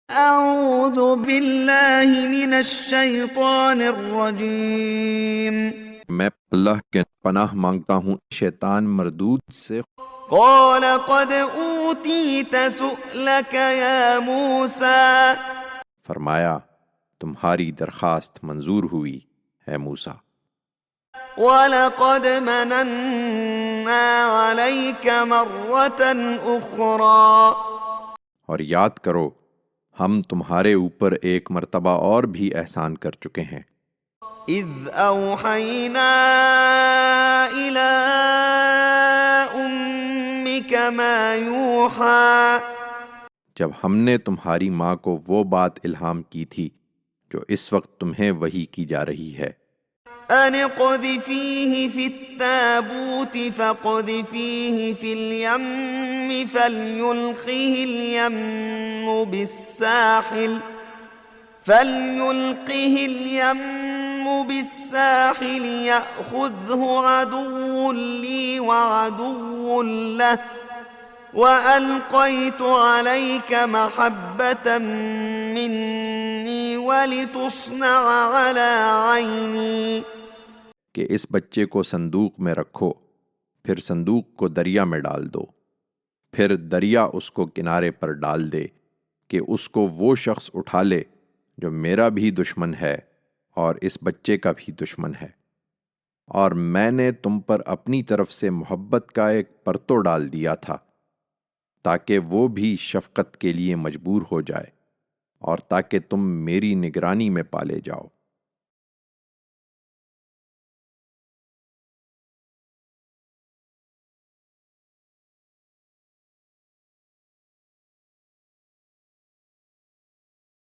اعوذ باللہ من الشیطان الرجیم۔ میں اللہ کے پناہ مانگتا ہوں شیطان مردود سے۔ قال قد اوتیت سؤلک یا موسیٰ، فرمایا تمہاری درخواست منظور ہوئی اے موسیٰ۔ وَلَقَدْ مَنَنَّا عَلَيْكَ مَرَّةً أُخْرَى، اور یاد کرو ہم تمہارے اوپر ایک مرتبہ اور بھی احسان کر چکے ہیں۔ اذ اوحینا الی امک ما یوحی، جب ہم نے تمہاری ماں کو وہ بات الہام کی تھی جو اس وقت تمہیں وحی کی جا رہی ہے۔ ان اقذفیہ فی التابوت فاقذفیہ فی الیم فلیلقہ الیم بالساحل یأخذہ عدو لی وعدو لہ وَأَلْقَيْتُ عَلَيْكَ مَحَبَّةً مِّنِّي وَلِتُصْنَعَ عَلَىٰ عَيْنِي، کہ اس بچے کو صندوق میں رکھو، پھر صندوق کو دریا میں ڈال دو، پھر دریا اس کو کنارے پر ڈال دے کہ اس کو وہ شخص اٹھا لے جو میرا بھی دشمن ہے اور اس بچے کا بھی دشمن ہے، اور میں نے تم پر اپنی طرف سے محبت کا ایک پرتو ڈال دیا تھا تاکہ وہ بھی شفقت کے لیے مجبور ہو جائے اور تاکہ تم میری نگرانی میں پالے جاؤ۔